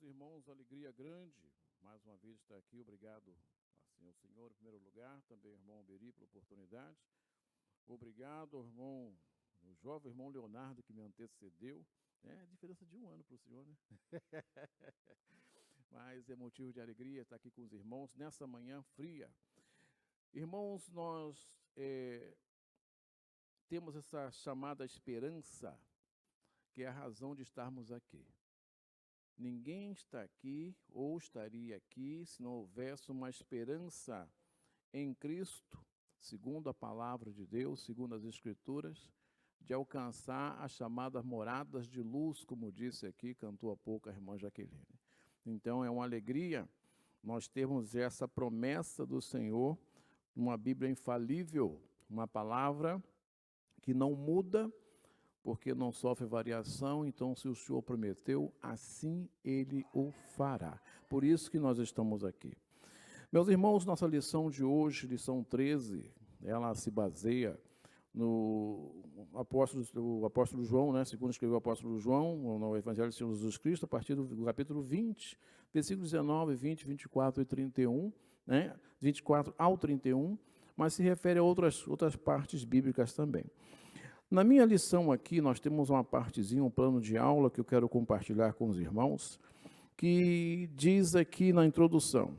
irmãos, alegria grande, mais uma vez estar aqui, obrigado assim, ao Senhor em primeiro lugar, também ao irmão Beri pela oportunidade, obrigado ao irmão, o jovem irmão Leonardo que me antecedeu, a diferença de um ano para o senhor, né? Mas é motivo de alegria estar aqui com os irmãos nessa manhã fria. Irmãos, nós temos essa chamada esperança, que é a razão de estarmos aqui. Ninguém está aqui ou estaria aqui se não houvesse uma esperança em Cristo, segundo a palavra de Deus, segundo as Escrituras, de alcançar as chamadas moradas de luz, como disse aqui, cantou há pouco a irmã Jaqueline. Então é uma alegria nós termos essa promessa do Senhor, uma Bíblia infalível, uma palavra que não muda, porque não sofre variação, então se o Senhor prometeu, assim Ele o fará. Por isso que nós estamos aqui. Meus irmãos, nossa lição de hoje, lição 13, ela se baseia no apóstolo João, né? Segundo escreveu o apóstolo João, no Evangelho de Jesus Cristo, a partir do capítulo 20, versículos 19, 20, 24 e 31, né? 24 ao 31, mas se refere a outras partes bíblicas também. Na minha lição aqui, nós temos uma partezinha, um plano de aula que eu quero compartilhar com os irmãos, que diz aqui na introdução.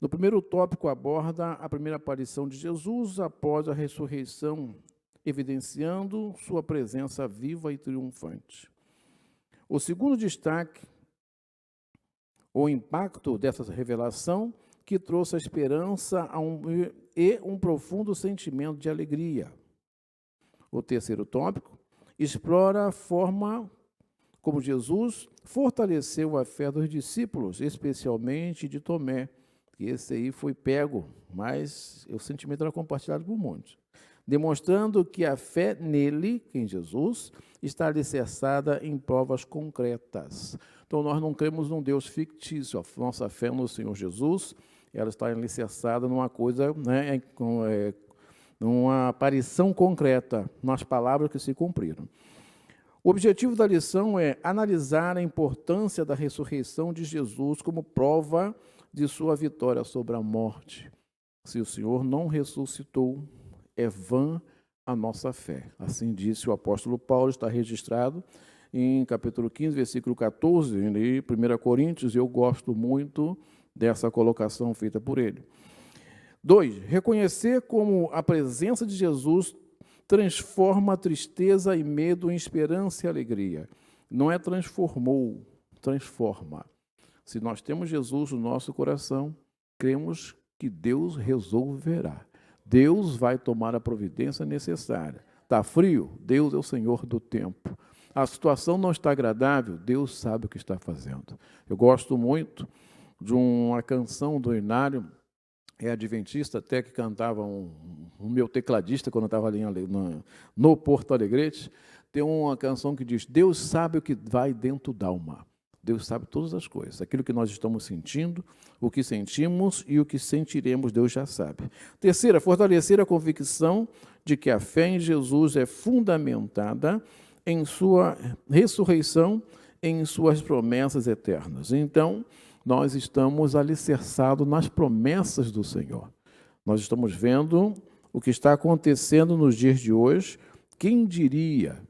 No primeiro tópico aborda a primeira aparição de Jesus após a ressurreição, evidenciando sua presença viva e triunfante. O segundo destaque, o impacto dessa revelação, que trouxe a esperança e um profundo sentimento de alegria. O terceiro tópico explora a forma como Jesus fortaleceu a fé dos discípulos, especialmente de Tomé, que esse aí foi pego, mas o sentimento era compartilhado por muitos, demonstrando que a fé nele, em Jesus, está alicerçada em provas concretas. Então, nós não cremos num Deus fictício, a nossa fé no Senhor Jesus, ela está alicerçada numa coisa, né, numa aparição concreta, nas palavras que se cumpriram. O objetivo da lição é analisar a importância da ressurreição de Jesus como prova de sua vitória sobre a morte. Se o Senhor não ressuscitou, é vã a nossa fé. Assim disse o apóstolo Paulo, está registrado em capítulo 15, versículo 14, em 1 Coríntios, e eu gosto muito dessa colocação feita por ele. 2. Reconhecer como a presença de Jesus transforma tristeza e medo em esperança e alegria. Não é transformou, transforma. Se nós temos Jesus no nosso coração, cremos que Deus resolverá. Deus vai tomar a providência necessária. Está frio? Deus é o Senhor do tempo. A situação não está agradável? Deus sabe o que está fazendo. Eu gosto muito de uma canção do Inário, adventista, até que cantava o meu tecladista, quando eu estava ali no Porto Alegrete, tem uma canção que diz: Deus sabe o que vai dentro da alma. Deus sabe todas as coisas. Aquilo que nós estamos sentindo, o que sentimos e o que sentiremos, Deus já sabe. Terceira, fortalecer a convicção de que a fé em Jesus é fundamentada em sua ressurreição, em suas promessas eternas. Então, nós estamos alicerçados nas promessas do Senhor. Nós estamos vendo o que está acontecendo nos dias de hoje. Quem diria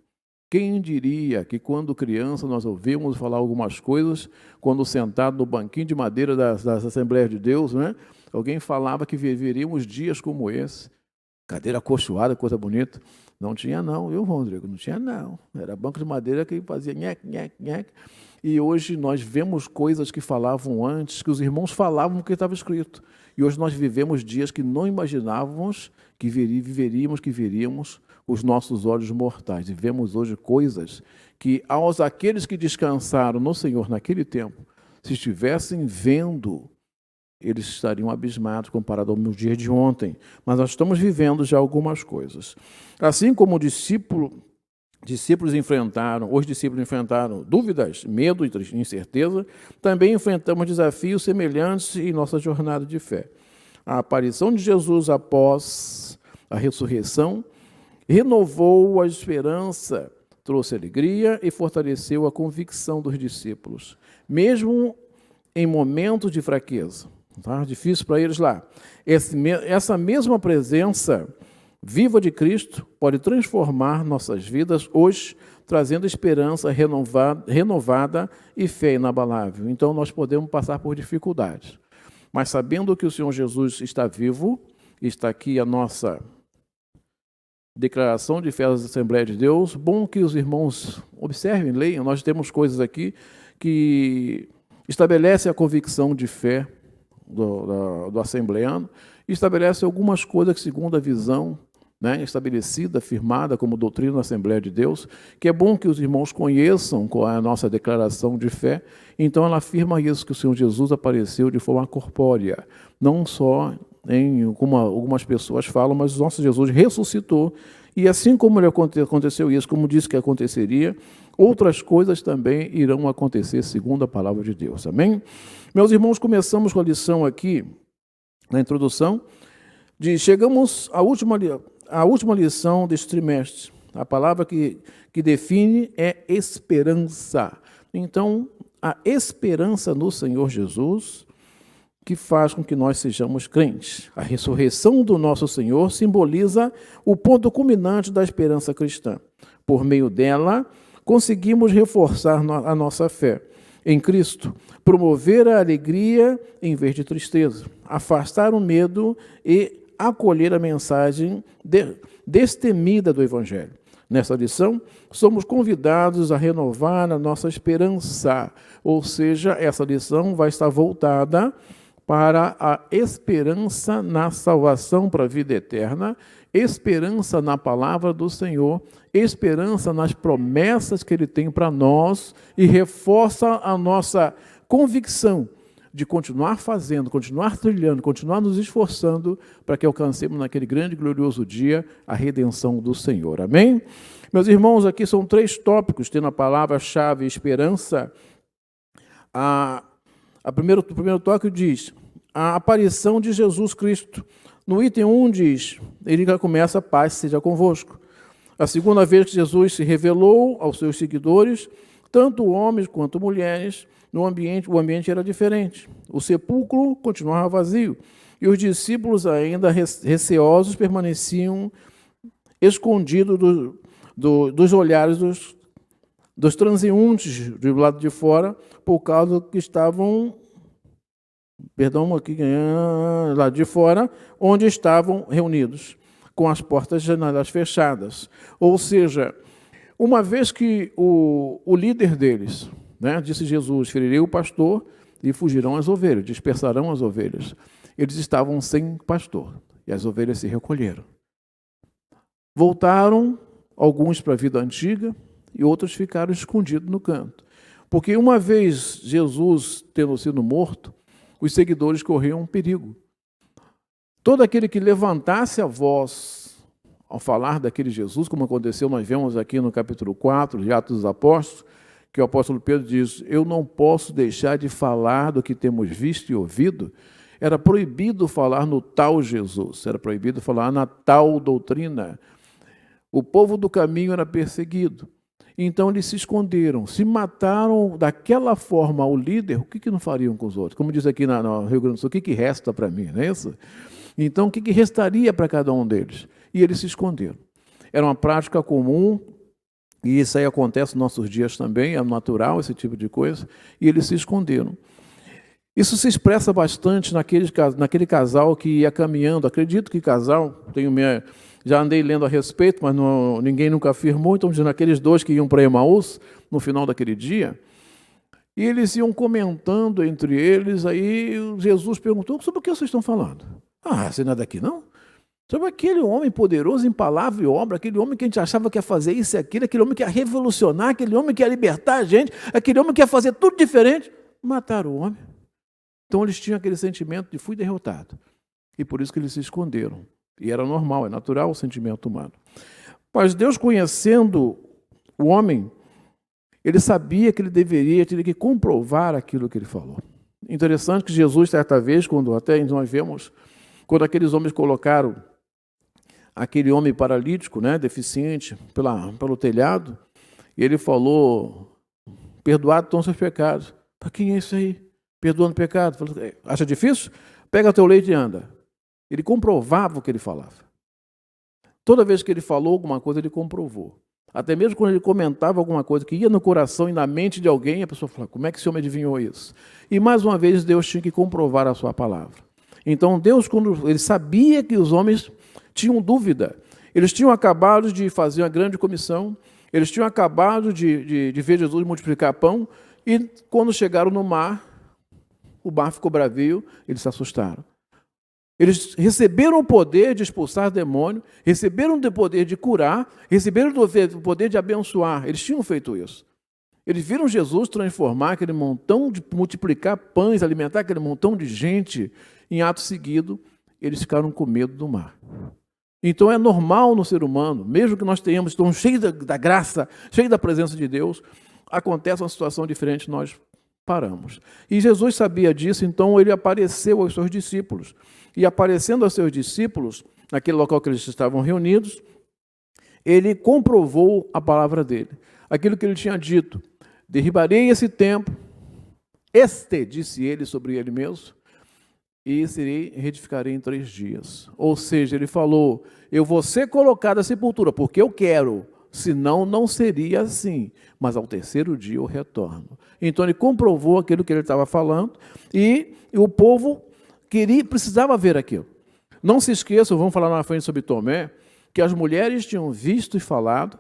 que quando criança nós ouvimos falar algumas coisas, quando sentado no banquinho de madeira das Assembleias de Deus, né? Alguém falava que viveríamos dias como esse, cadeira acolchoada, coisa bonita. Não tinha não, viu, Rodrigo? Não tinha não. Era banco de madeira que fazia nhec, nhec, nhec. E hoje nós vemos coisas que falavam antes, que os irmãos falavam que estava escrito. E hoje nós vivemos dias que não imaginávamos que veríamos os nossos olhos mortais. E vemos hoje coisas que aqueles que descansaram no Senhor naquele tempo, se estivessem vendo, eles estariam abismados comparado aos dias de ontem. Mas nós estamos vivendo já algumas coisas. Assim como os discípulos enfrentaram dúvidas, medo e incerteza, também enfrentamos desafios semelhantes em nossa jornada de fé. A aparição de Jesus após a ressurreição renovou a esperança, trouxe alegria e fortaleceu a convicção dos discípulos, mesmo em momentos de fraqueza. Tá? Difícil para eles lá. Essa mesma presença viva de Cristo pode transformar nossas vidas hoje, trazendo esperança renovada e fé inabalável. Então, nós podemos passar por dificuldades, mas sabendo que o Senhor Jesus está vivo, está aqui a nossa declaração de fé da Assembleia de Deus. Bom que os irmãos observem, leiam. Nós temos coisas aqui que estabelecem a convicção de fé do assembleano, e estabelece algumas coisas que, segundo a visão, né, estabelecida, firmada como doutrina da Assembleia de Deus, que é bom que os irmãos conheçam qual é a nossa declaração de fé. Então, ela afirma isso, que o Senhor Jesus apareceu de forma corpórea, não só como algumas pessoas falam, mas o nosso Jesus ressuscitou, e assim como aconteceu isso, como disse que aconteceria, outras coisas também irão acontecer segundo a palavra de Deus. Amém? Meus irmãos, começamos com a lição aqui, na introdução, chegamos à última lição deste trimestre. A palavra que define é esperança. Então, a esperança no Senhor Jesus, que faz com que nós sejamos crentes. A ressurreição do nosso Senhor simboliza o ponto culminante da esperança cristã. Por meio dela, conseguimos reforçar a nossa fé em Cristo, promover a alegria em vez de tristeza, afastar o medo e acolher a mensagem destemida do Evangelho. Nessa lição, somos convidados a renovar a nossa esperança, ou seja, essa lição vai estar voltada para a esperança na salvação para a vida eterna, esperança na palavra do Senhor, esperança nas promessas que Ele tem para nós, e reforça a nossa convicção de continuar fazendo, continuar trilhando, continuar nos esforçando para que alcancemos naquele grande e glorioso dia a redenção do Senhor. Amém? Meus irmãos, aqui são 3 tópicos, tendo a palavra-chave esperança. O primeiro tópico diz a aparição de Jesus Cristo. No item 1 diz, ele já começa, paz seja convosco. A segunda vez que Jesus se revelou aos seus seguidores, tanto homens quanto mulheres, o ambiente era diferente. O sepulcro continuava vazio, e os discípulos, ainda receosos, permaneciam escondidos dos olhares dos transeuntes do lado de fora, por causa que estavam, lá de fora, onde estavam reunidos, com as portas janelas fechadas. Ou seja, uma vez que o líder deles, né, disse Jesus, ferirei o pastor e fugirão as ovelhas, dispersarão as ovelhas. Eles estavam sem pastor, e as ovelhas se recolheram. Voltaram, alguns para a vida antiga, e outros ficaram escondidos no canto. Porque uma vez Jesus tendo sido morto, os seguidores corriam um perigo. Todo aquele que levantasse a voz ao falar daquele Jesus, como aconteceu, nós vemos aqui no capítulo 4 de Atos dos Apóstolos, que o apóstolo Pedro diz, eu não posso deixar de falar do que temos visto e ouvido. Era proibido falar no tal Jesus, era proibido falar na tal doutrina. O povo do caminho era perseguido. Então eles se esconderam, se mataram daquela forma ao líder, o que não fariam com os outros? Como diz aqui no Rio Grande do Sul, o que resta para mim, não é isso? Então o que restaria para cada um deles? E eles se esconderam. Era uma prática comum, e isso aí acontece nos nossos dias também, é natural esse tipo de coisa, e eles se esconderam. Isso se expressa bastante naquele casal que ia caminhando, acredito que casal, já andei lendo a respeito, mas ninguém nunca afirmou, então dizendo aqueles 2 que iam para Emaús no final daquele dia, e eles iam comentando entre eles, aí Jesus perguntou, sobre o que vocês estão falando? Você não é daqui não? Sobre aquele homem poderoso em palavra e obra, aquele homem que a gente achava que ia fazer isso e aquilo, aquele homem que ia revolucionar, aquele homem que ia libertar a gente, aquele homem que ia fazer tudo diferente. Mataram o homem. Então eles tinham aquele sentimento de fui derrotado. E por isso que eles se esconderam. E era normal, é natural o sentimento humano. Mas Deus, conhecendo o homem, ele sabia que ele teria que comprovar aquilo que ele falou. Interessante que Jesus, certa vez, quando até nós vemos, quando aqueles homens colocaram aquele homem paralítico, né, deficiente, pelo telhado, E ele falou, perdoados estão seus pecados. Para quem é isso aí? Perdoando pecado. Falou, acha difícil? Pega teu leite e anda. Ele comprovava o que ele falava. Toda vez que ele falou alguma coisa, ele comprovou. Até mesmo quando ele comentava alguma coisa que ia no coração e na mente de alguém, a pessoa falava, como é que esse homem adivinhou isso? E mais uma vez, Deus tinha que comprovar a sua palavra. Então, Deus, quando ele sabia que os homens tinham dúvida, eles tinham acabado de fazer uma grande comissão, eles tinham acabado de ver Jesus multiplicar pão, e quando chegaram no mar, o mar ficou bravio, eles se assustaram. Eles receberam o poder de expulsar demônio, receberam o poder de curar, receberam o poder de abençoar. Eles tinham feito isso. Eles viram Jesus transformar aquele montão, de multiplicar pães, alimentar aquele montão de gente. Em ato seguido, eles ficaram com medo do mar. Então é normal no ser humano, mesmo que nós tenhamos, estamos cheios da graça, cheios da presença de Deus, acontece uma situação diferente, nós paramos. E Jesus sabia disso, então ele apareceu aos seus discípulos. E aparecendo aos seus discípulos, naquele local que eles estavam reunidos, ele comprovou a palavra dele. Aquilo que ele tinha dito, derribarei esse templo, disse ele sobre ele mesmo, e reedificarei em 3 dias. Ou seja, ele falou, eu vou ser colocado à sepultura, porque eu quero, senão não seria assim. Mas ao 3º dia eu retorno. Então ele comprovou aquilo que ele estava falando, e o povo precisava ver aquilo. Não se esqueçam, vamos falar na frente sobre Tomé, que as mulheres tinham visto e falado,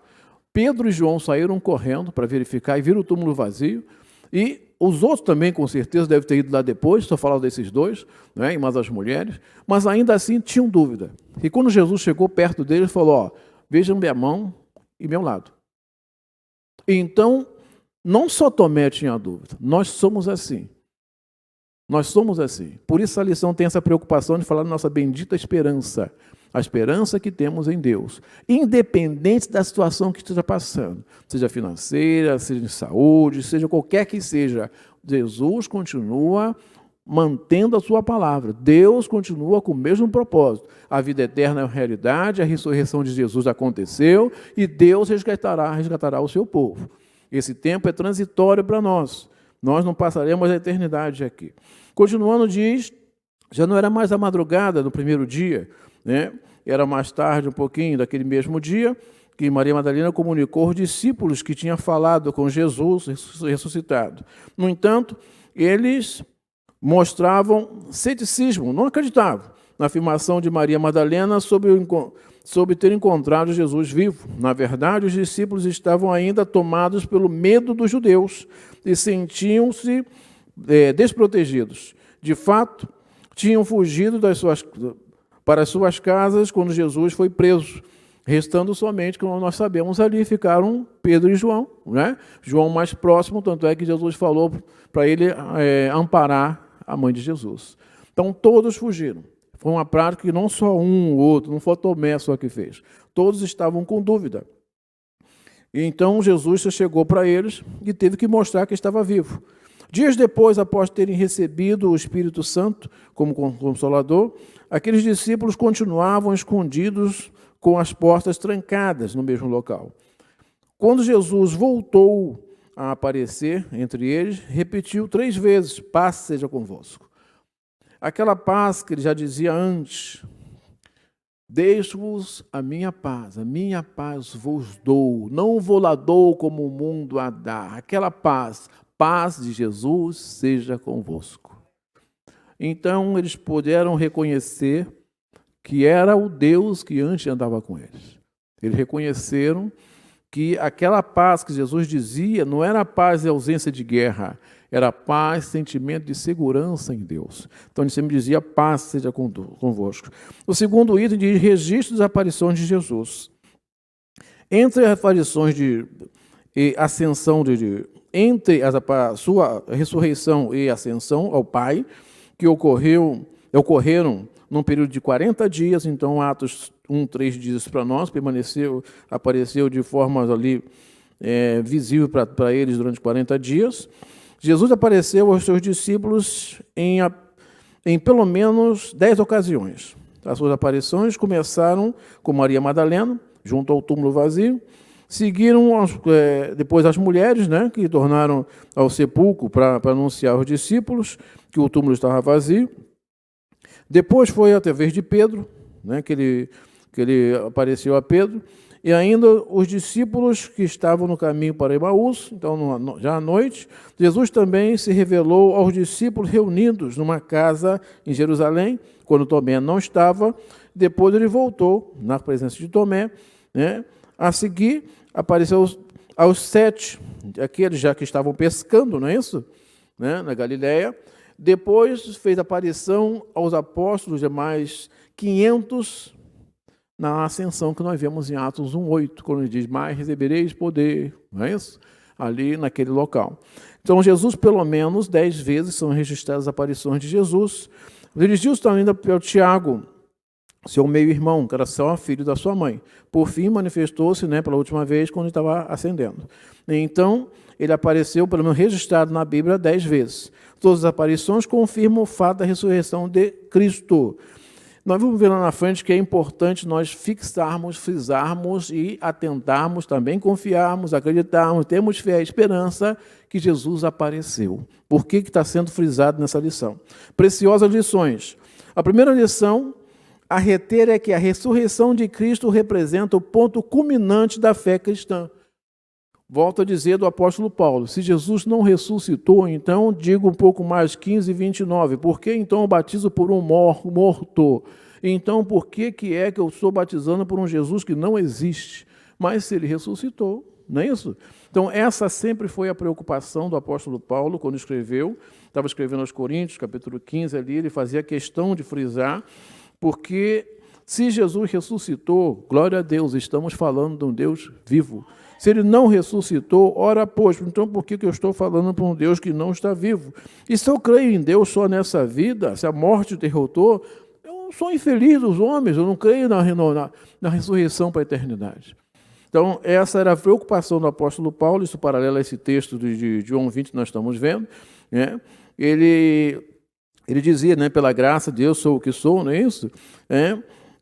Pedro e João saíram correndo para verificar e viram o túmulo vazio, e os outros também, com certeza, devem ter ido lá depois, só falaram desses dois, né, e mais as mulheres, mas ainda assim tinham dúvida. E quando Jesus chegou perto deles, falou, ó, vejam minha mão e meu lado. Então, não só Tomé tinha dúvida, nós somos assim. Nós somos assim. Por isso a lição tem essa preocupação de falar da nossa bendita esperança. A esperança que temos em Deus. Independente da situação que esteja passando. Seja financeira, seja de saúde, seja qualquer que seja. Jesus continua mantendo a sua palavra. Deus continua com o mesmo propósito. A vida eterna é uma realidade, a ressurreição de Jesus aconteceu e Deus resgatará o seu povo. Esse tempo é transitório para nós. Nós não passaremos a eternidade aqui. Continuando, diz, já não era mais a madrugada do primeiro dia, né? Era mais tarde um pouquinho daquele mesmo dia, que Maria Madalena comunicou aos discípulos que tinha falado com Jesus ressuscitado. No entanto, eles mostravam ceticismo, não acreditavam na afirmação de Maria Madalena sobre ter encontrado Jesus vivo. Na verdade, os discípulos estavam ainda tomados pelo medo dos judeus e sentiam-se desprotegidos. De fato, tinham fugido para as suas casas quando Jesus foi preso, restando somente, como nós sabemos, ali ficaram Pedro e João, né? João mais próximo, tanto é que Jesus falou para ele amparar a mãe de Jesus. Então, todos fugiram. Foi uma prática que não só um ou outro, não foi Tomé só que fez. Todos estavam com dúvida. E então, Jesus chegou para eles e teve que mostrar que estava vivo. Dias depois, após terem recebido o Espírito Santo como Consolador, aqueles discípulos continuavam escondidos com as portas trancadas no mesmo local. Quando Jesus voltou a aparecer entre eles, repetiu 3 vezes, paz seja convosco. Aquela paz que ele já dizia antes, deixo-vos a minha paz vos dou, não vou lá dou como o mundo a dá. Aquela paz de Jesus seja convosco. Então eles puderam reconhecer que era o Deus que antes andava com eles. Eles reconheceram que aquela paz que Jesus dizia não era a paz e ausência de guerra, era paz, sentimento de segurança em Deus. Então ele sempre dizia, paz seja convosco. O segundo item diz registro das aparições de Jesus. Entre as aparições e ascensão entre a sua ressurreição e ascensão ao Pai, que ocorreram num período de 40 dias, então Atos 1:3 diz isso para nós, apareceu de forma ali visível para eles durante 40 dias. Jesus apareceu aos seus discípulos em pelo menos 10 ocasiões. As suas aparições começaram com Maria Madalena, junto ao túmulo vazio. Seguiram depois as mulheres, né, que tornaram ao sepulcro para anunciar aos discípulos que o túmulo estava vazio. Depois foi até a vez de Pedro, né, que ele apareceu a Pedro, e ainda os discípulos que estavam no caminho para Emaús. Então, já à noite, Jesus também se revelou aos discípulos reunidos numa casa em Jerusalém, quando Tomé não estava. Depois ele voltou na presença de Tomé, né? A seguir, apareceu aos 7, aqueles já que estavam pescando, não é isso? Né? Na Galileia. Depois fez aparição aos apóstolos, demais 500, na ascensão que nós vemos em Atos 1:8, quando ele diz, mas recebereis poder, não é isso? Ali naquele local. Então, Jesus, pelo menos 10 vezes, são registradas as aparições de Jesus. Dirigiu-se ainda para o Tiago, seu meio-irmão, que era só filho da sua mãe. Por fim, manifestou-se, né, pela última vez, quando ele estava ascendendo. Então, ele apareceu, pelo menos registrado na Bíblia, 10 vezes. Todas as aparições confirmam o fato da ressurreição de Cristo. Nós vamos ver lá na frente que é importante nós fixarmos, frisarmos e atentarmos, também confiarmos, acreditarmos, termos fé e esperança que Jesus apareceu. Por que está sendo frisado nessa lição? Preciosas lições. A primeira lição a reter é que a ressurreição de Cristo representa o ponto culminante da fé cristã. Volto a dizer do apóstolo Paulo, se Jesus não ressuscitou, então, digo um pouco mais, 15:29, por que então eu batizo por um morto? Então, por que é que eu estou batizando por um Jesus que não existe? Mas se ele ressuscitou, não é isso? Então, essa sempre foi a preocupação do apóstolo Paulo, quando escreveu, estava escrevendo aos Coríntios, capítulo 15, ali, ele fazia questão de frisar, porque se Jesus ressuscitou, glória a Deus, estamos falando de um Deus vivo. Se ele não ressuscitou, ora, pois, então por que eu estou falando para um Deus que não está vivo? E se eu creio em Deus só nessa vida, se a morte derrotou, eu sou infeliz dos homens, eu não creio na ressurreição para a eternidade. Então, essa era a preocupação do apóstolo Paulo, isso paralelo a esse texto de João 20 que nós estamos vendo, né? Ele dizia, né, pela graça de Deus sou o que sou, não é isso?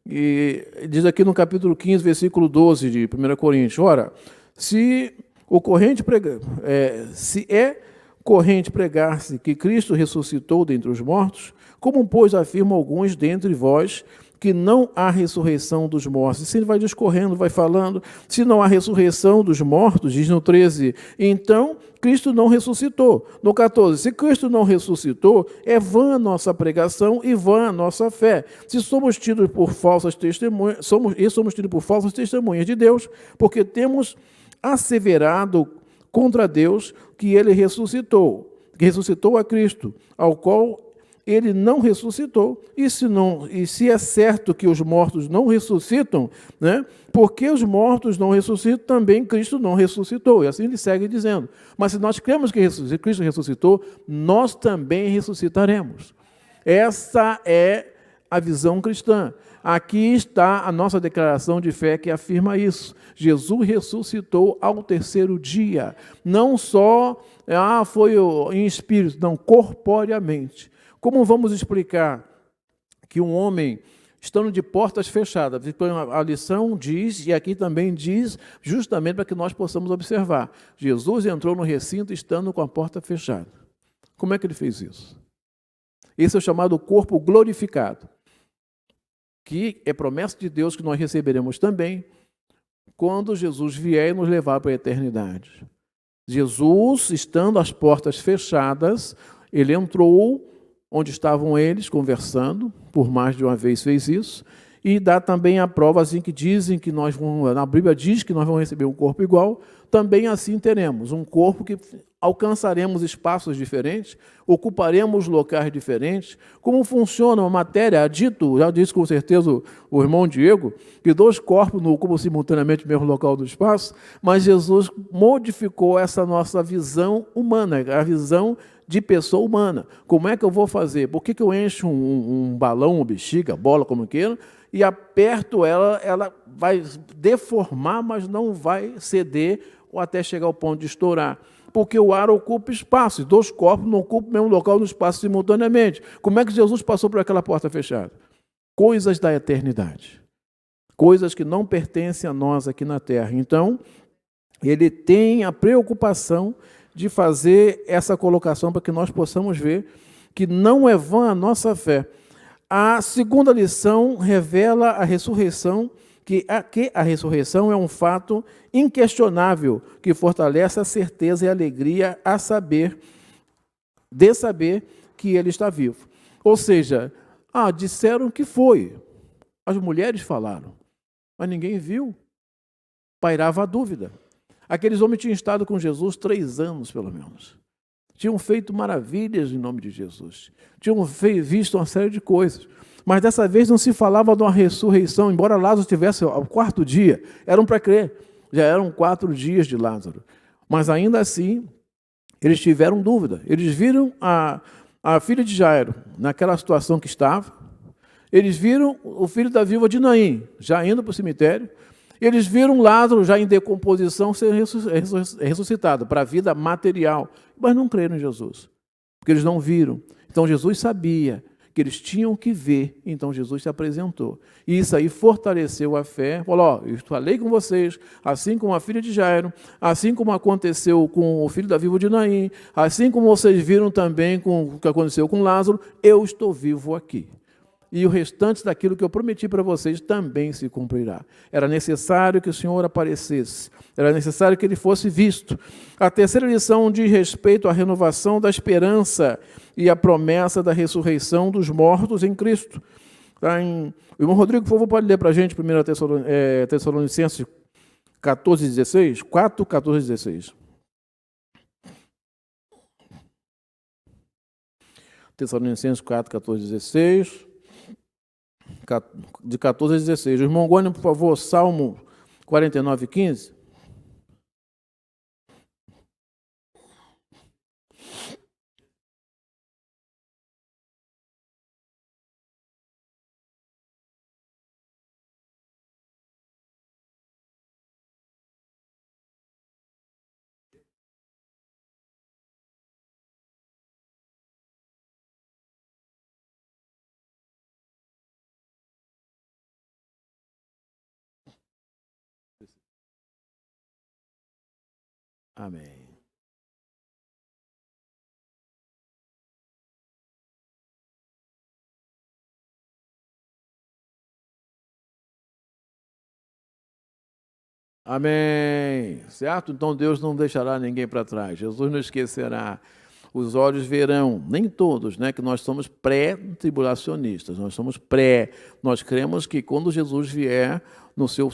E diz aqui no capítulo 15, versículo 12 de 1 Coríntios, ora, se é corrente pregar-se que Cristo ressuscitou dentre os mortos, como, pois, afirmam alguns dentre vós que não há ressurreição dos mortos? E se ele vai discorrendo, vai falando, se não há ressurreição dos mortos, diz no 13, então Cristo não ressuscitou. No 14, se Cristo não ressuscitou, é vã a nossa pregação e vã a nossa fé. Se somos tidos por falsas testemunhas, somos tidos por falsas testemunhas de Deus, porque temos asseverado contra Deus que ele ressuscitou, que ressuscitou a Cristo, ao qual ele não ressuscitou. E se é certo que os mortos não ressuscitam, né? Porque os mortos não ressuscitam, também Cristo não ressuscitou. E assim ele segue dizendo. Mas se nós cremos que Cristo ressuscitou, nós também ressuscitaremos. Essa é a visão cristã. Aqui está a nossa declaração de fé que afirma isso. Jesus ressuscitou ao terceiro dia. Não só foi em espírito, não, corporeamente. Como vamos explicar que um homem, estando de portas fechadas, a lição diz, e aqui também diz, justamente para que nós possamos observar, Jesus entrou no recinto estando com a porta fechada. Como é que ele fez isso? Esse é o chamado corpo glorificado, que é promessa de Deus que nós receberemos também quando Jesus vier e nos levar para a eternidade. Jesus, estando as portas fechadas, ele entrou onde estavam eles conversando, por mais de uma vez fez isso, e dá também a prova assim que dizem que na Bíblia diz que nós vamos receber um corpo igual, também assim teremos um corpo que alcançaremos espaços diferentes, ocuparemos locais diferentes. Como funciona a matéria? Já disse com certeza o irmão Diego, que 2 corpos não ocupam simultaneamente o mesmo local do espaço, mas Jesus modificou essa nossa visão humana, a visão de pessoa humana. Como é que eu vou fazer? Por que eu encho um balão, uma bexiga, bola, como queira, e aperto ela vai deformar, mas não vai ceder ou até chegar ao ponto de estourar? Porque o ar ocupa espaço, e 2 corpos não ocupam o mesmo local no espaço simultaneamente. Como é que Jesus passou por aquela porta fechada? Coisas da eternidade. Coisas que não pertencem a nós aqui na Terra. Então, ele tem a preocupação de fazer essa colocação para que nós possamos ver que não é vã a nossa fé. A segunda lição revela a ressurreição, que a ressurreição é um fato inquestionável que fortalece a certeza e a alegria de saber que ele está vivo. Ou seja, disseram que foi. As mulheres falaram, mas ninguém viu. Pairava a dúvida. Aqueles homens tinham estado com Jesus 3 anos, pelo menos. Tinham feito maravilhas em nome de Jesus. Tinham visto uma série de coisas. Mas dessa vez não se falava de uma ressurreição, embora Lázaro estivesse ao 4º dia. Eram para crer. Já eram 4 dias de Lázaro. Mas ainda assim, eles tiveram dúvida. Eles viram a filha de Jairo naquela situação que estava. Eles viram o filho da viúva de Naim já indo para o cemitério. Eles viram Lázaro já em decomposição ser ressuscitado para a vida material, mas não creram em Jesus, porque eles não viram. Então Jesus sabia que eles tinham que ver, então Jesus se apresentou. E isso aí fortaleceu a fé. Falou, eu falei com vocês, assim como a filha de Jairo, assim como aconteceu com o filho da viúva de Naim, assim como vocês viram também com o que aconteceu com Lázaro, eu estou vivo aqui. E o restante daquilo que eu prometi para vocês também se cumprirá. Era necessário que o Senhor aparecesse, era necessário que ele fosse visto. A terceira lição diz respeito à renovação da esperança e à promessa da ressurreição dos mortos em Cristo. O irmão Rodrigo, por favor, pode ler para a gente 1 Tessalonicenses 14:16? 4, 14, 16. Tessalonicenses 4, 14, 16. De 14 a 16. O irmão Gônio, por favor, Salmo 49, 15. Amém. Amém. Certo? Então Deus não deixará ninguém para trás. Jesus não esquecerá. Os olhos verão, nem todos, né? Que nós somos pré-tribulacionistas, nós cremos que quando Jesus vier no seu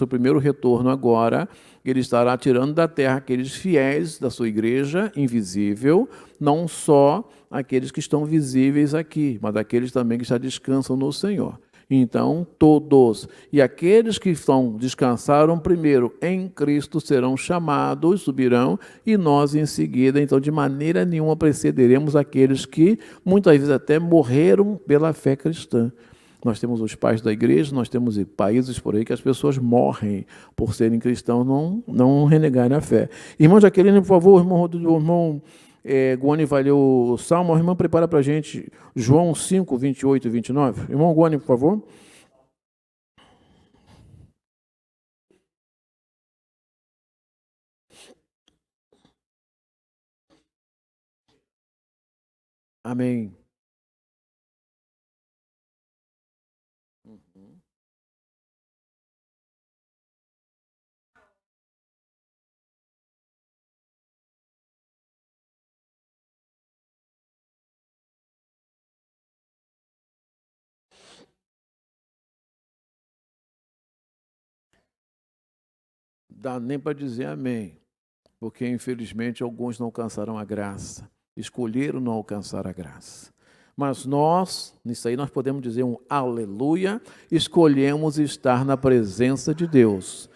primeiro retorno agora, ele estará tirando da terra aqueles fiéis da sua igreja invisível, não só aqueles que estão visíveis aqui, mas aqueles também que já descansam no Senhor. Então, todos, e aqueles que descansaram primeiro em Cristo serão chamados, subirão, e nós em seguida, então, de maneira nenhuma precederemos aqueles que muitas vezes até morreram pela fé cristã. Nós temos os pais da igreja, nós temos países por aí que as pessoas morrem por serem cristãos, não renegarem a fé. Irmão Jaqueline, por favor, irmão Goni vai ler o Salmo. A irmã prepara para a gente João 5, 28 e 29. Irmão Goni, por favor. Amém. Dá nem para dizer amém, porque infelizmente alguns não alcançaram a graça, escolheram não alcançar a graça. Mas nisso aí nós podemos dizer um aleluia, escolhemos estar na presença de Deus.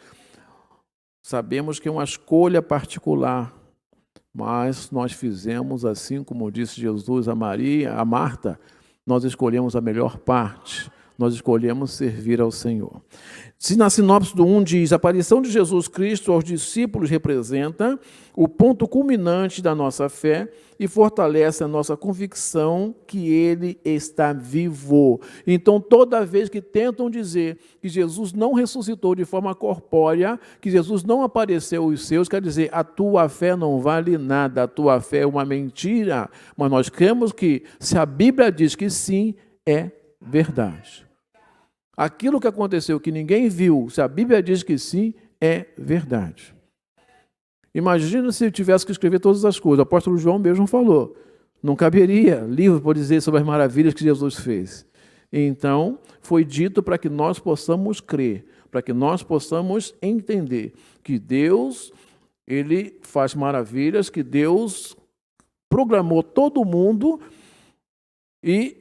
Sabemos que é uma escolha particular, mas nós fizemos assim como disse Jesus a Maria, a Marta, nós escolhemos a melhor parte. nós escolhemos servir ao Senhor. Se na sinopse do 1 diz, a aparição de Jesus Cristo aos discípulos representa o ponto culminante da nossa fé e fortalece a nossa convicção que Ele está vivo. Então, toda vez que tentam dizer que Jesus não ressuscitou de forma corpórea, que Jesus não apareceu aos seus, quer dizer, a tua fé não vale nada, a tua fé é uma mentira. Mas nós cremos que, se a Bíblia diz que sim, é verdade. Aquilo que aconteceu que ninguém viu, se a Bíblia diz que sim, é verdade. Imagina se eu tivesse que escrever todas as coisas. O apóstolo João mesmo falou. Não caberia livro para dizer sobre as maravilhas que Jesus fez. Então, foi dito para que nós possamos crer, para que nós possamos entender que Deus, Ele faz maravilhas, que Deus programou todo mundo e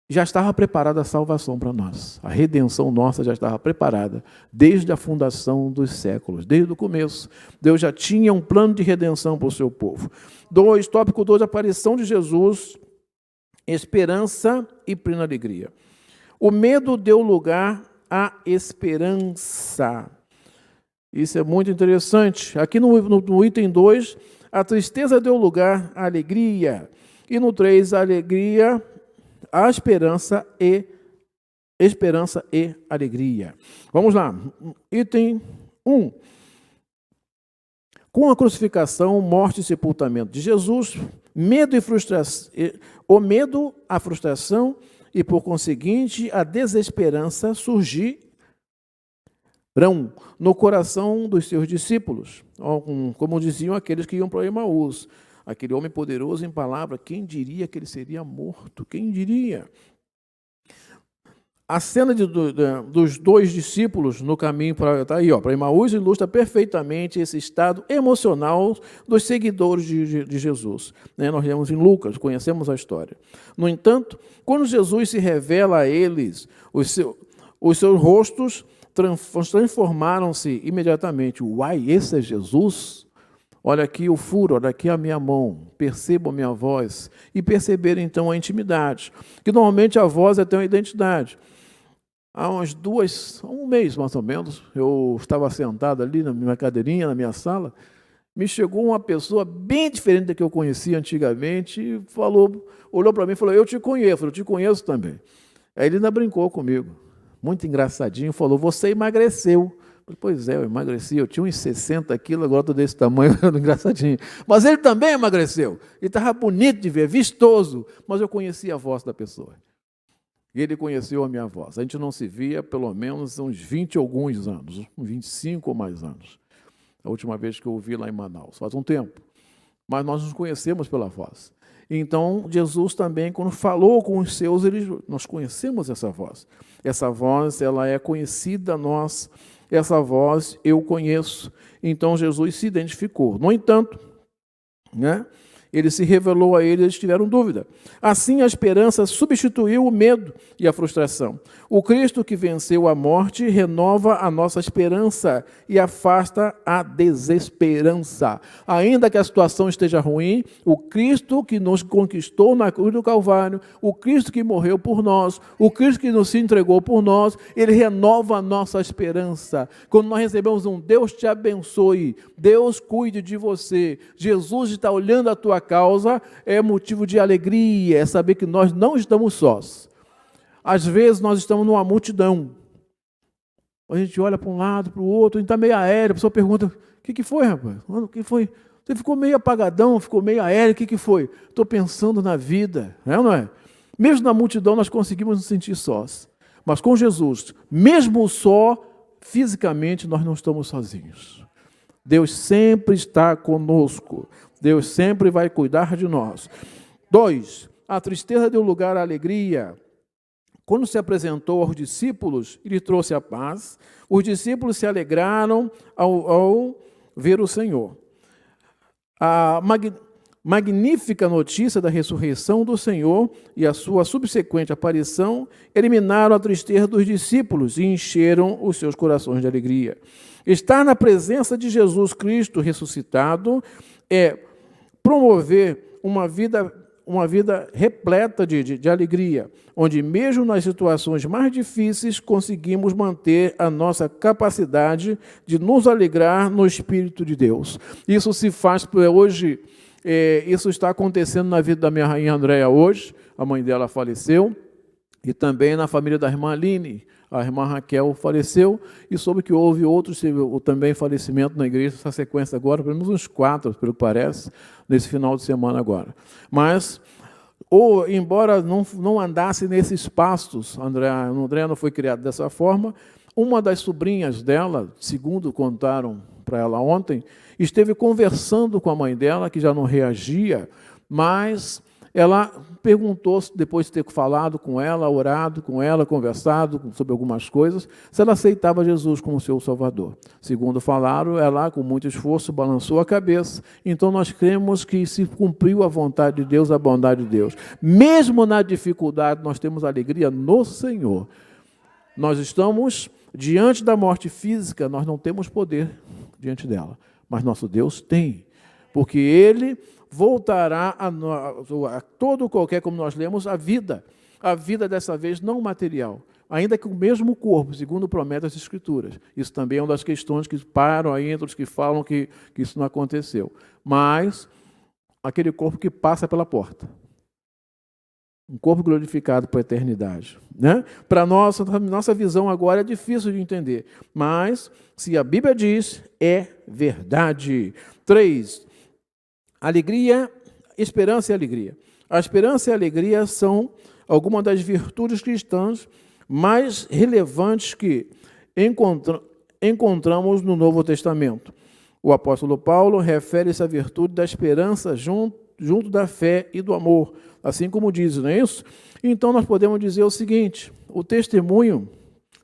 já estava preparada a salvação para nós. A redenção nossa já estava preparada desde a fundação dos séculos, desde o começo. Deus já tinha um plano de redenção para o seu povo. Tópico 2, aparição de Jesus, esperança e plena alegria. O medo deu lugar à esperança. Isso é muito interessante. Aqui no item 2, a tristeza deu lugar à alegria. E no 3, a alegria, a esperança e alegria. Vamos lá. Item 1. Com a crucificação, morte e sepultamento de Jesus, medo e frustração, o medo, a frustração e, por conseguinte, a desesperança surgiram no coração dos seus discípulos, como diziam aqueles que iam para Emaús. Aquele homem poderoso em palavra, quem diria que ele seria morto? Quem diria? A cena dos dois discípulos no caminho para Emaús ilustra perfeitamente esse estado emocional dos seguidores de Jesus. Nós lemos em Lucas, conhecemos a história. No entanto, quando Jesus se revela a eles, os seus rostos transformaram-se imediatamente. Uai, esse é Jesus? Olha aqui o furo, olha aqui a minha mão, percebam a minha voz. E perceberam então a intimidade, que normalmente a voz é ter uma identidade. Há um mês mais ou menos, eu estava sentado ali na minha cadeirinha, na minha sala, me chegou uma pessoa bem diferente da que eu conhecia antigamente, e olhou para mim e falou, eu te conheço também. Aí ele ainda brincou comigo, muito engraçadinho, falou, você emagreceu. Pois é, eu emagreci, eu tinha uns 60 quilos, agora estou desse tamanho, engraçadinho. Mas ele também emagreceu. Ele estava bonito de ver, vistoso, mas eu conhecia a voz da pessoa. E ele conheceu a minha voz. A gente não se via pelo menos uns 20 e alguns anos, 25 ou mais anos. A última vez que eu o vi lá em Manaus, faz um tempo. Mas nós nos conhecemos pela voz. Então, Jesus também, quando falou com os seus, nós conhecemos essa voz. Essa voz, ela é conhecida a nós. Essa voz eu conheço. Então, Jesus se identificou. No entanto, ele se revelou a eles tiveram dúvida. Assim, a esperança substituiu o medo e a frustração. O Cristo que venceu a morte renova a nossa esperança e afasta a desesperança. Ainda que a situação esteja ruim, o Cristo que nos conquistou na cruz do Calvário, o Cristo que morreu por nós, o Cristo que nos entregou por nós, ele renova a nossa esperança. Quando nós recebemos Deus te abençoe, Deus cuide de você, Jesus está olhando a tua causa, é motivo de alegria, é saber que nós não estamos sós. Às vezes nós estamos numa multidão, a gente olha para um lado, para o outro, a gente está meio aéreo, a pessoa pergunta, o que foi, rapaz? O que foi? Você ficou meio apagadão, ficou meio aéreo, o que foi? Estou pensando na vida, não é? Mesmo na multidão nós conseguimos nos sentir sós, mas com Jesus, mesmo só, fisicamente nós não estamos sozinhos. Deus sempre está conosco. Deus sempre vai cuidar de nós. 2. A tristeza deu lugar à alegria. Quando se apresentou aos discípulos, ele trouxe a paz. Os discípulos se alegraram ao ver o Senhor. A magnífica notícia da ressurreição do Senhor e a sua subsequente aparição eliminaram a tristeza dos discípulos e encheram os seus corações de alegria. Estar na presença de Jesus Cristo ressuscitado é promover uma vida repleta de alegria, onde mesmo nas situações mais difíceis conseguimos manter a nossa capacidade de nos alegrar no Espírito de Deus. Isso se faz hoje, isso está acontecendo na vida da minha rainha Andréia hoje, a mãe dela faleceu, e também na família da irmã Aline. A irmã Raquel faleceu e soube que houve outros também falecimento na igreja, essa sequência agora, pelo menos uns 4, pelo que parece, nesse final de semana agora. Mas, embora não andasse nesses pastos, André não foi criado dessa forma, uma das sobrinhas dela, segundo contaram para ela ontem, esteve conversando com a mãe dela, que já não reagia, mas ela perguntou, depois de ter falado com ela, orado com ela, conversado sobre algumas coisas, se ela aceitava Jesus como seu Salvador. Segundo falaram, ela, com muito esforço, balançou a cabeça. Então, nós cremos que se cumpriu a vontade de Deus, a bondade de Deus. Mesmo na dificuldade, nós temos alegria no Senhor. Nós estamos diante da morte física, nós não temos poder diante dela, mas nosso Deus tem, porque Ele voltará a todo qualquer, como nós lemos, a vida dessa vez não material, ainda que o mesmo corpo, segundo promete as Escrituras. Isso também é uma das questões que param aí entre os que falam que isso não aconteceu. Mas aquele corpo que passa pela porta. Um corpo glorificado para a eternidade. Né? Para nossa visão agora é difícil de entender, mas se a Bíblia diz, é verdade. 3. Alegria, esperança e alegria. A esperança e a alegria são algumas das virtudes cristãs mais relevantes que encontramos no Novo Testamento. O apóstolo Paulo refere-se à virtude da esperança junto da fé e do amor, assim como diz, não é isso? Então nós podemos dizer o seguinte, o testemunho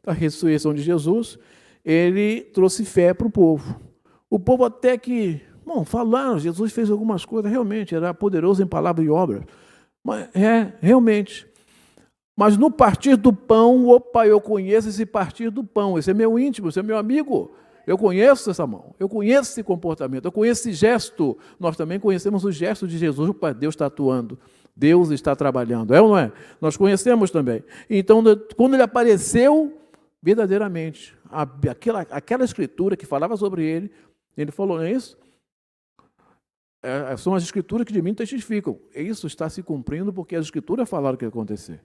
da ressurreição de Jesus, ele trouxe fé para o povo. O povo até que, falaram, Jesus fez algumas coisas, realmente, era poderoso em palavra e obra, mas realmente. Mas no partir do pão, eu conheço esse partir do pão, esse é meu íntimo, esse é meu amigo. Eu conheço essa mão, eu conheço esse comportamento, eu conheço esse gesto. Nós também conhecemos o gesto de Jesus. Opa, Deus está atuando, Deus está trabalhando, é ou não é? Nós conhecemos também. Então, quando ele apareceu, verdadeiramente, aquela escritura que falava sobre ele falou, não é isso? São as escrituras que de mim testificam. Isso está se cumprindo porque as escrituras falaram que ia acontecer.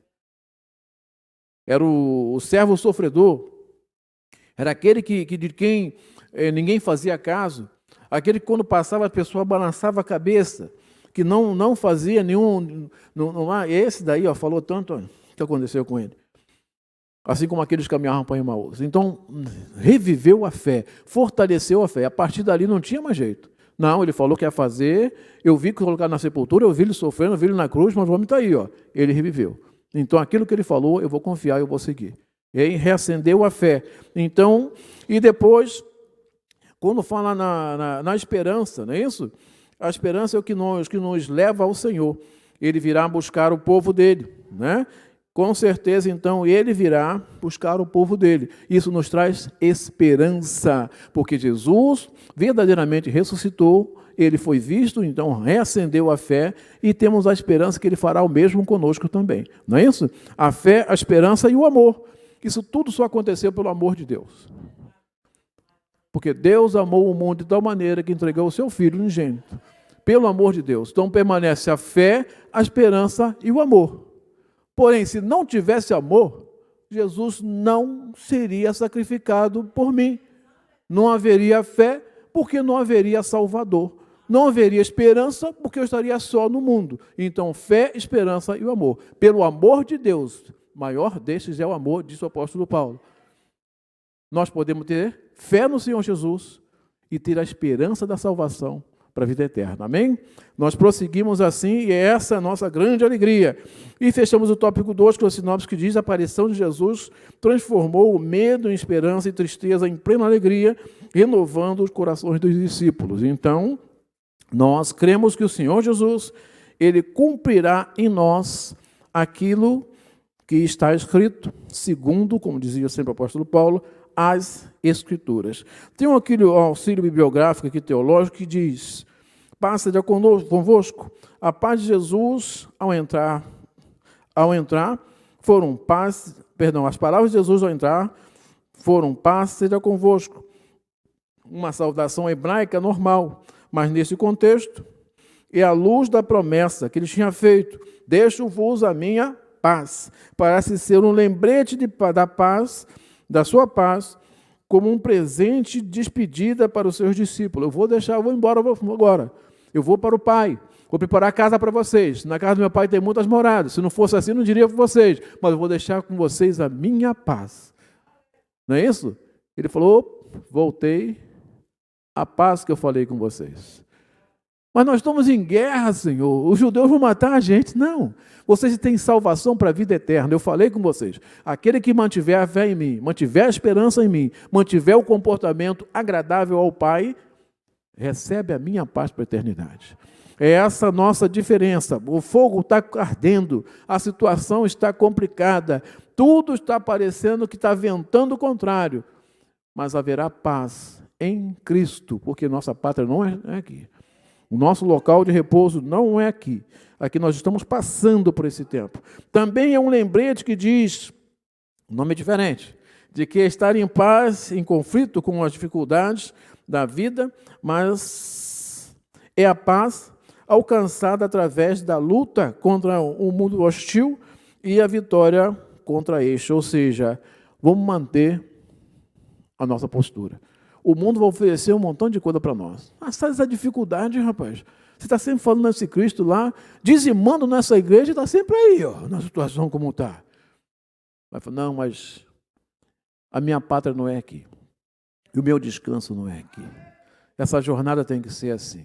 Era o servo sofredor, era aquele de quem ninguém fazia caso, aquele que quando passava a pessoa balançava a cabeça, que não fazia nenhum... esse daí falou tanto o que aconteceu com ele. Assim como aqueles que caminhavam para Emaús. Então, reviveu a fé, fortaleceu a fé. A partir dali não tinha mais jeito. Não, ele falou que ia fazer, eu vi que colocar na sepultura, eu vi ele sofrendo, eu vi ele na cruz, mas o homem está aí, ele reviveu. Então, aquilo que ele falou, eu vou confiar, eu vou seguir. E aí, reacendeu a fé. Então, e depois, quando fala na esperança, não é isso? A esperança é o que nos leva ao Senhor. Ele virá buscar o povo dele, né? Com certeza, então, ele virá buscar o povo dele. Isso nos traz esperança, porque Jesus verdadeiramente ressuscitou, ele foi visto, então reacendeu a fé e temos a esperança que ele fará o mesmo conosco também. Não é isso? A fé, a esperança e o amor. Isso tudo só aconteceu pelo amor de Deus. Porque Deus amou o mundo de tal maneira que entregou o seu Filho unigênito. Pelo amor de Deus. Então permanece a fé, a esperança e o amor. Porém, se não tivesse amor, Jesus não seria sacrificado por mim. Não haveria fé, porque não haveria Salvador. Não haveria esperança, porque eu estaria só no mundo. Então, fé, esperança e o amor. Pelo amor de Deus, maior destes é o amor, disse o apóstolo Paulo. Nós podemos ter fé no Senhor Jesus e ter a esperança da salvação para a vida eterna. Amém? Nós prosseguimos assim e essa é a nossa grande alegria. E fechamos o tópico 2 com a sinopse que diz: a aparição de Jesus transformou o medo em esperança e tristeza em plena alegria, renovando os corações dos discípulos. Então, nós cremos que o Senhor Jesus, ele cumprirá em nós aquilo que está escrito, segundo, como dizia sempre o apóstolo Paulo, as Escrituras. Tem aquele auxílio bibliográfico aqui teológico que diz: paz seja convosco. A paz de Jesus, ao entrar, foram paz, perdão, as palavras de Jesus ao entrar foram paz seja convosco. Uma saudação hebraica normal, mas nesse contexto, é a luz da promessa que ele tinha feito. Deixo-vos a minha paz. Parece ser um lembrete da paz, da sua paz, como um presente de despedida para os seus discípulos. Eu vou embora agora. Eu vou para o Pai. Vou preparar casa para vocês. Na casa do meu Pai tem muitas moradas. Se não fosse assim, não diria para vocês. Mas eu vou deixar com vocês a minha paz. Não é isso? Ele falou, voltei, a paz que eu falei com vocês. Mas nós estamos em guerra, Senhor. Os judeus vão matar a gente. Não. Vocês têm salvação para a vida eterna. Eu falei com vocês. Aquele que mantiver a fé em mim, mantiver a esperança em mim, mantiver o comportamento agradável ao Pai, recebe a minha paz para a eternidade. É essa a nossa diferença. O fogo está ardendo, a situação está complicada, tudo está parecendo que está ventando o contrário. Mas haverá paz em Cristo, porque nossa pátria não é aqui. O nosso local de repouso não é aqui. Aqui nós estamos passando por esse tempo. Também é um lembrete que diz, o nome é diferente, de que estar em paz, em conflito com as dificuldades da vida, mas é a paz alcançada através da luta contra o mundo hostil e a vitória contra este. Ou seja, vamos manter a nossa postura. O mundo vai oferecer um montão de coisa para nós. Mas sabe essa dificuldade, rapaz? Você está sempre falando nesse Cristo lá, dizimando nessa igreja, está sempre aí, ó, na situação como está. Vai falar, não, mas a minha pátria não é aqui. E o meu descanso não é aqui. Essa jornada tem que ser assim.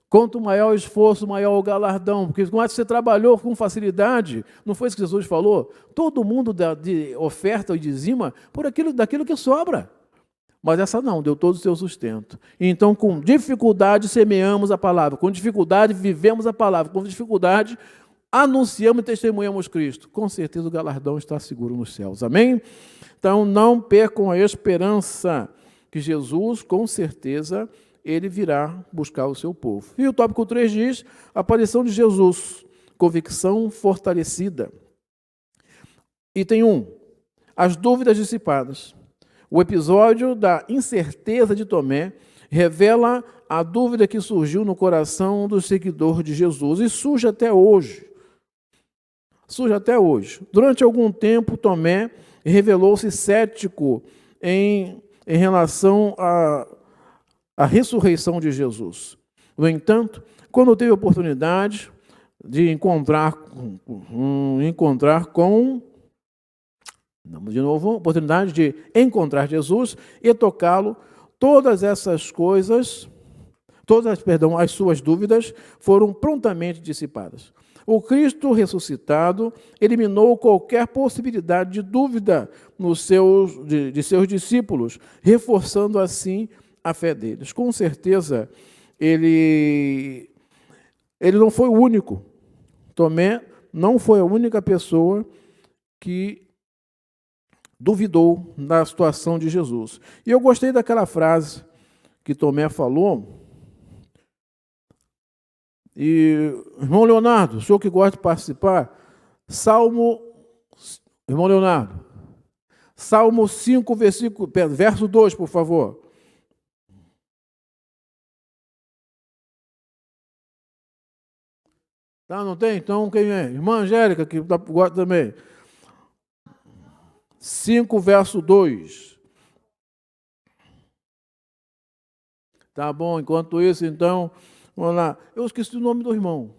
Quanto maior o esforço, maior o galardão. Porque quando você trabalhou com facilidade, não foi isso que Jesus falou? Todo mundo de oferta e dizima daquilo que sobra. Mas essa não, deu todo o seu sustento. Então, com dificuldade, semeamos a palavra. Com dificuldade, vivemos a palavra. Com dificuldade, anunciamos e testemunhamos Cristo. Com certeza, o galardão está seguro nos céus. Amém? Então, não percam a esperança que Jesus, com certeza, ele virá buscar o seu povo. E o tópico 3 diz, aparição de Jesus, convicção fortalecida. Item 1, as dúvidas dissipadas. O episódio da incerteza de Tomé revela a dúvida que surgiu no coração do seguidor de Jesus e surge até hoje. Durante algum tempo, Tomé revelou-se cético em relação à ressurreição de Jesus. No entanto, quando teve a oportunidade de encontrar Jesus e tocá-lo, as suas dúvidas foram prontamente dissipadas. O Cristo ressuscitado eliminou qualquer possibilidade de dúvida de seus discípulos, reforçando assim a fé deles. Com certeza, ele não foi o único. Tomé não foi a única pessoa que duvidou da situação de Jesus. E eu gostei daquela frase que Tomé falou. E, irmão Leonardo, o senhor que gosta de participar, irmão Leonardo, Salmo 5, verso 2, por favor. Tá, não tem? Então, quem é? Irmã Angélica, que gosta também. 5, verso 2. Tá bom, enquanto isso, então, vamos lá. Eu esqueci o nome do irmão.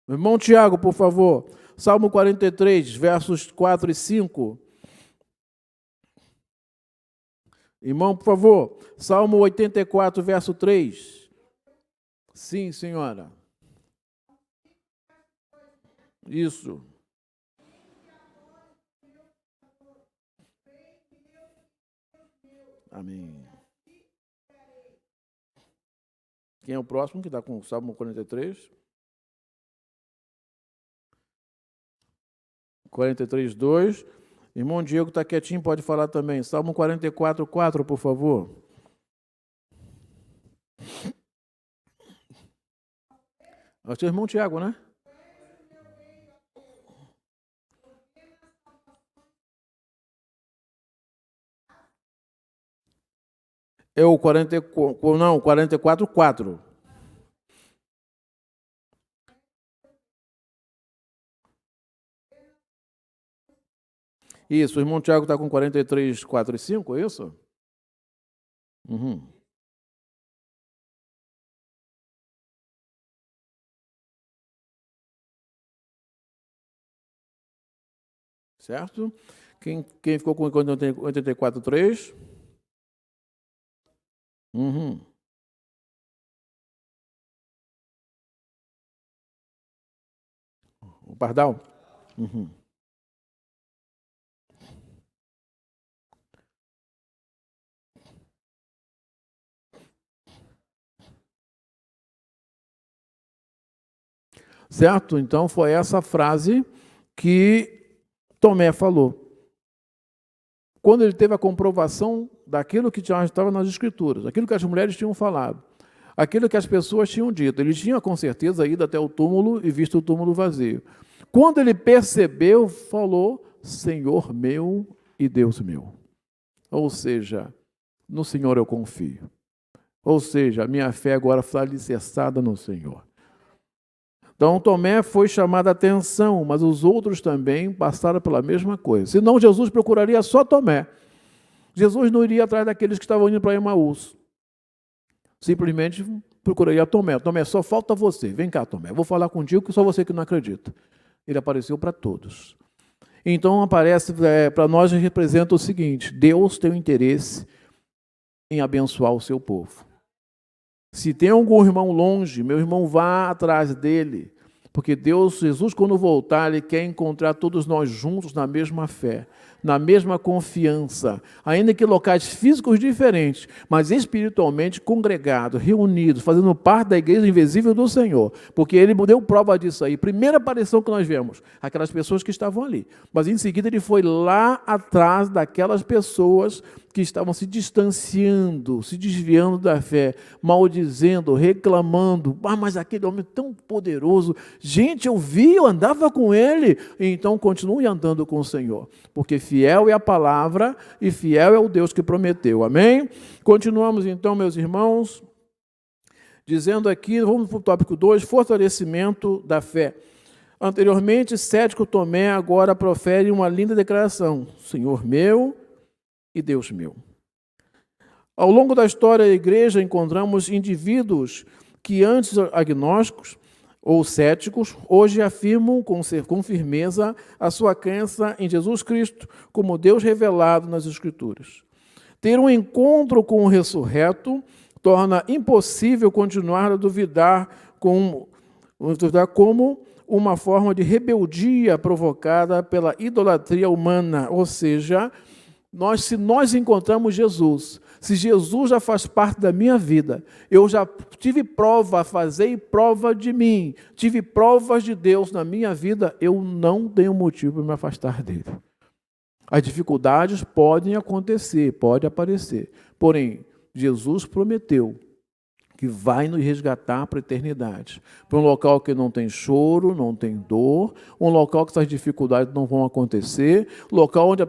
Irmão Tiago, por favor. Salmo 43, versos 4 e 5. Irmão, por favor. Salmo 84, verso 3. Sim, senhora. Isso. Amém. Quem é o próximo que está com o Salmo 43? 43, 2. Irmão Diego está quietinho, pode falar também. Salmo 44, 4, por favor. É o seu irmão Tiago, né? É o 44:4. Isso, o irmão Tiago está com 43:4 e 5, é isso? Uhum. Certo? Quem ficou com 84:3? Uhum. O Pardal? Uhum. Certo? Então foi essa frase que Tomé falou. Quando ele teve a comprovação daquilo que já estava nas Escrituras, aquilo que as mulheres tinham falado, aquilo que as pessoas tinham dito, ele tinha com certeza ido até o túmulo e visto o túmulo vazio. Quando ele percebeu, falou: Senhor meu e Deus meu. Ou seja, no Senhor eu confio. Ou seja, a minha fé agora está alicerçada no Senhor. Então, Tomé foi chamado a atenção, mas os outros também passaram pela mesma coisa. Senão, Jesus procuraria só Tomé. Jesus não iria atrás daqueles que estavam indo para Emaús. Simplesmente procuraria Tomé. Tomé, só falta você. Vem cá, Tomé. Eu vou falar contigo que só você que não acredita. Ele apareceu para todos. Então, aparece para nós, representa o seguinte: Deus tem um interesse em abençoar o seu povo. Se tem algum irmão longe, meu irmão, vá atrás dele. Porque Deus, Jesus, quando voltar, Ele quer encontrar todos nós juntos na mesma fé, na mesma confiança, ainda que locais físicos diferentes, mas espiritualmente congregados, reunidos, fazendo parte da igreja invisível do Senhor. Porque Ele deu prova disso aí. Primeira aparição que nós vemos, aquelas pessoas que estavam ali. Mas em seguida Ele foi lá atrás daquelas pessoas que estavam se distanciando, se desviando da fé, maldizendo, reclamando. Mas aquele homem tão poderoso, gente, eu vi, eu andava com ele. Então continue andando com o Senhor, porque fiel é a palavra e fiel é o Deus que prometeu. Amém? Continuamos então, meus irmãos, dizendo aqui, vamos para o tópico 2, fortalecimento da fé. Anteriormente, cético Tomé agora profere uma linda declaração: Senhor meu e Deus meu. Ao longo da história da igreja, encontramos indivíduos que antes agnósticos ou céticos, hoje afirmam com firmeza a sua crença em Jesus Cristo como Deus revelado nas Escrituras. Ter um encontro com o ressurreto torna impossível continuar a duvidar como uma forma de rebeldia provocada pela idolatria humana, ou seja, se nós encontramos Jesus, se Jesus já faz parte da minha vida, eu já tive prova, fazei prova de mim, tive provas de Deus na minha vida, eu não tenho motivo para me afastar dele. As dificuldades podem acontecer, pode aparecer, porém, Jesus prometeu que vai nos resgatar para a eternidade, para um local que não tem choro, não tem dor, um local que essas dificuldades não vão acontecer, local onde a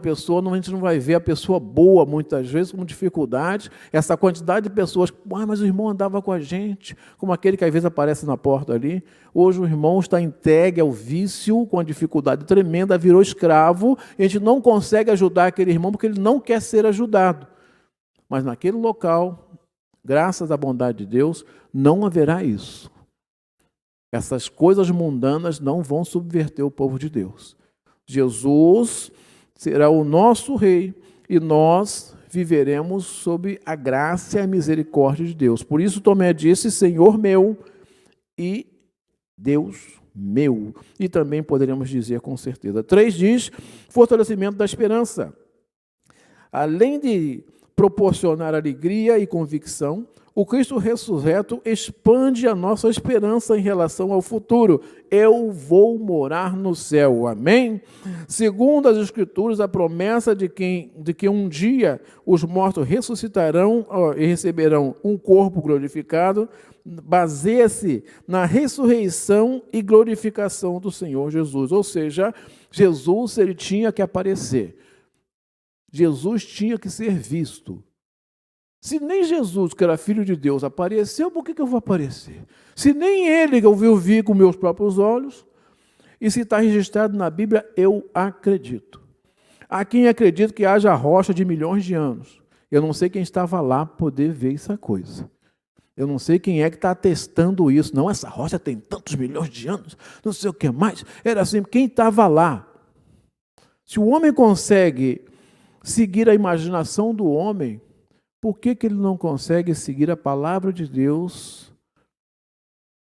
gente não vai ver a pessoa boa, muitas vezes, com dificuldade, essa quantidade de pessoas, mas o irmão andava com a gente, como aquele que às vezes aparece na porta ali. Hoje o irmão está entregue ao vício, com a dificuldade tremenda, virou escravo, e a gente não consegue ajudar aquele irmão porque ele não quer ser ajudado. Mas naquele local, graças à bondade de Deus, não haverá isso. Essas coisas mundanas não vão subverter o povo de Deus. Jesus será o nosso rei e nós viveremos sob a graça e a misericórdia de Deus. Por isso Tomé disse: Senhor meu e Deus meu. E também poderíamos dizer com certeza. 3 diz, fortalecimento da esperança. Além de proporcionar alegria e convicção, o Cristo ressurreto expande a nossa esperança em relação ao futuro. Eu vou morar no céu. Amém? Segundo as Escrituras, a promessa de que um dia os mortos ressuscitarão e receberão um corpo glorificado, baseia-se na ressurreição e glorificação do Senhor Jesus. Ou seja, Jesus ele tinha que aparecer. Jesus tinha que ser visto. Se nem Jesus, que era filho de Deus, apareceu, por que eu vou aparecer? Se nem ele que eu vi com meus próprios olhos, e se está registrado na Bíblia, eu acredito. Há quem acredita que haja rocha de milhões de anos. Eu não sei quem estava lá para poder ver essa coisa. Eu não sei quem é que está atestando isso. Não, essa rocha tem tantos milhões de anos, não sei o que mais. Era assim, quem estava lá? Se o homem consegue seguir a imaginação do homem, por que ele não consegue seguir a palavra de Deus,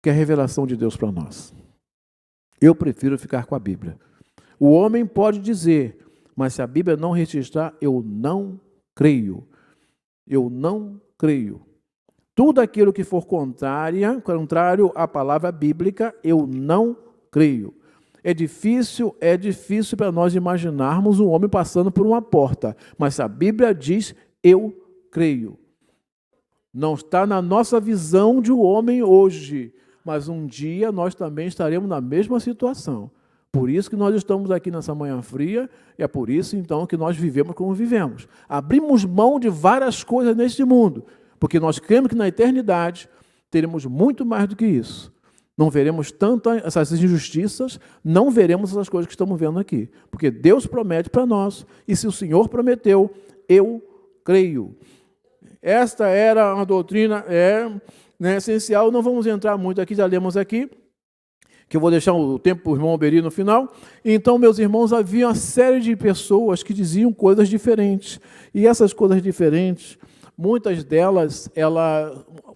que é a revelação de Deus para nós? Eu prefiro ficar com a Bíblia. O homem pode dizer, mas se a Bíblia não registrar, eu não creio. Eu não creio. Tudo aquilo que for contrário à palavra bíblica, eu não creio. É difícil para nós imaginarmos um homem passando por uma porta, mas se a Bíblia diz, eu creio. Não está na nossa visão de um homem hoje, mas um dia nós também estaremos na mesma situação. Por isso que nós estamos aqui nessa manhã fria, e é por isso então que nós vivemos como vivemos. Abrimos mão de várias coisas neste mundo, porque nós cremos que na eternidade teremos muito mais do que isso. Não veremos tanto essas injustiças, não veremos essas coisas que estamos vendo aqui. Porque Deus promete para nós, e se o Senhor prometeu, eu creio. Esta era uma doutrina essencial, não vamos entrar muito aqui, já lemos aqui, que eu vou deixar o tempo para o irmão Alberi no final. Então, meus irmãos, havia uma série de pessoas que diziam coisas diferentes, e essas coisas diferentes, muitas delas,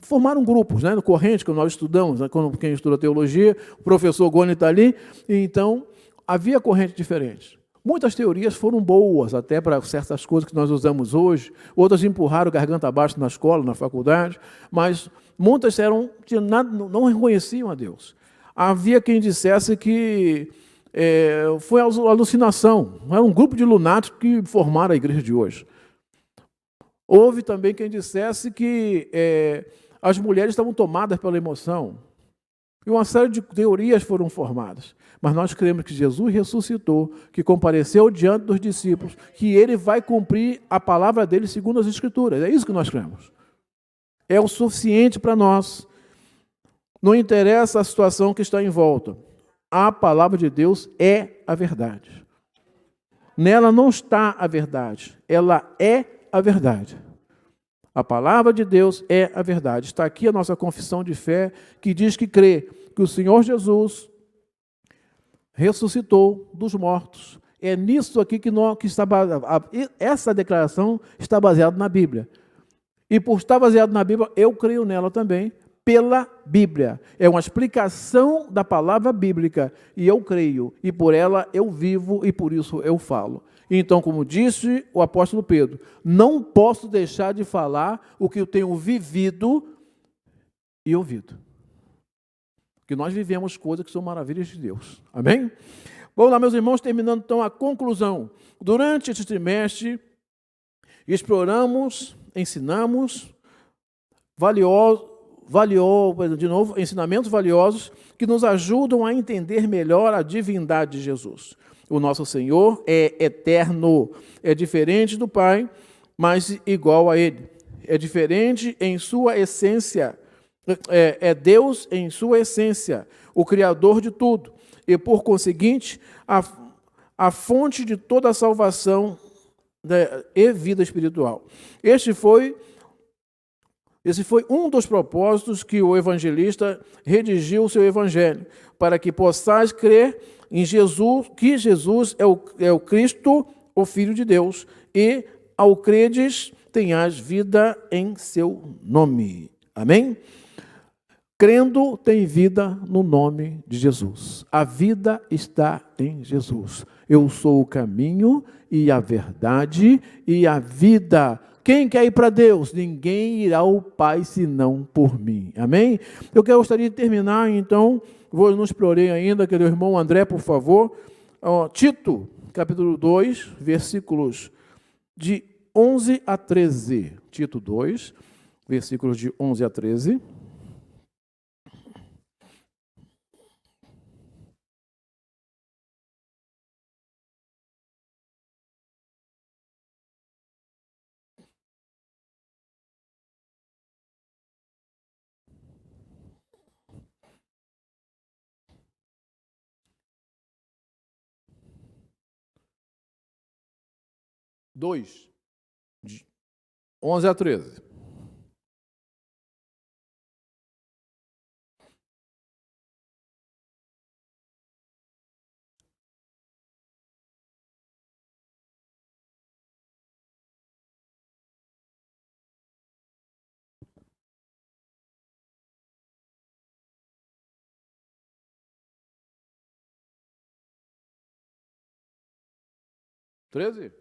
formaram grupos, no corrente que nós estudamos, quem estuda teologia, o professor Goni está ali, então havia correntes diferentes. Muitas teorias foram boas, até para certas coisas que nós usamos hoje, outras empurraram garganta abaixo na escola, na faculdade, mas muitas não reconheciam a Deus. Havia quem dissesse que foi alucinação, era um grupo de lunáticos que formaram a igreja de hoje. Houve também quem dissesse que as mulheres estavam tomadas pela emoção. E uma série de teorias foram formadas. Mas nós cremos que Jesus ressuscitou, que compareceu diante dos discípulos, que ele vai cumprir a palavra dele segundo as Escrituras. É isso que nós cremos. É o suficiente para nós. Não interessa a situação que está em volta. A palavra de Deus é a verdade. Nela não está a verdade. Ela é a verdade. A palavra de Deus é a verdade. Está aqui a nossa confissão de fé, que diz que crê que o Senhor Jesus ressuscitou dos mortos. É nisso aqui que está essa declaração está baseada na Bíblia. E por estar baseado na Bíblia, eu creio nela também, pela Bíblia. É uma explicação da palavra bíblica, e eu creio, e por ela eu vivo, e por isso eu falo. Então, como disse o apóstolo Pedro, não posso deixar de falar o que eu tenho vivido e ouvido. Que nós vivemos coisas que são maravilhas de Deus. Amém? Vamos lá, meus irmãos, terminando então a conclusão. Durante este trimestre, exploramos, ensinamos, ensinamentos valiosos que nos ajudam a entender melhor a divindade de Jesus. O nosso Senhor é eterno, é diferente do Pai, mas igual a Ele. É diferente em sua essência, é Deus em sua essência, o Criador de tudo, e por conseguinte, a fonte de toda a salvação e vida espiritual. Esse foi um dos propósitos que o evangelista redigiu o seu evangelho, para que possais crer em Jesus, que Jesus é o Cristo, o Filho de Deus, e ao credes tenhas vida em seu nome. Amém? Crendo tem vida no nome de Jesus. A vida está em Jesus. Eu sou o caminho e a verdade e a vida. Quem quer ir para Deus? Ninguém irá ao Pai senão por mim. Amém? Eu gostaria de terminar, então, vou nos explorar ainda, querido irmão André, por favor. Tito, capítulo 2, versículos de 11 a 13. Tito 2, versículos de 11 a 13. Dois, de 11 a 13. Treze?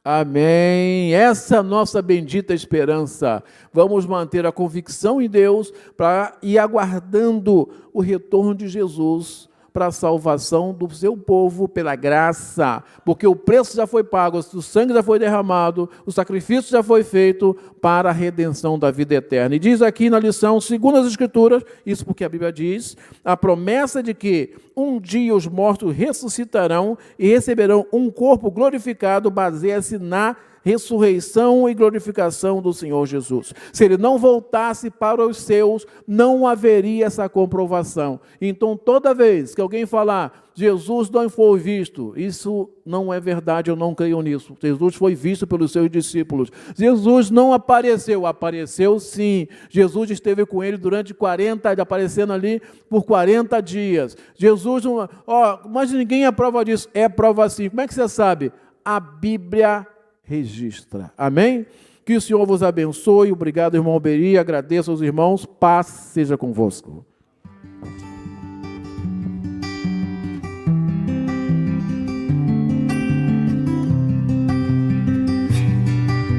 Amém. Essa é a nossa bendita esperança. Vamos manter a convicção em Deus para ir aguardando o retorno de Jesus para a salvação do seu povo pela graça, porque o preço já foi pago, o sangue já foi derramado, o sacrifício já foi feito para a redenção da vida eterna. E diz aqui na lição, segundo as Escrituras, isso porque a Bíblia diz, a promessa de que um dia os mortos ressuscitarão e receberão um corpo glorificado, baseia-se na ressurreição e glorificação do Senhor Jesus. Se ele não voltasse para os seus, não haveria essa comprovação. Então, toda vez que alguém falar, Jesus não foi visto, isso não é verdade, eu não creio nisso. Jesus foi visto pelos seus discípulos. Jesus não apareceu, apareceu sim. Jesus esteve com ele durante 40, aparecendo ali por 40 dias. Jesus, mas ninguém é prova disso. É prova sim. Como é que você sabe? A Bíblia registra. Amém? Que o Senhor vos abençoe. Obrigado, irmão Alberi. Agradeço aos irmãos. Paz seja convosco.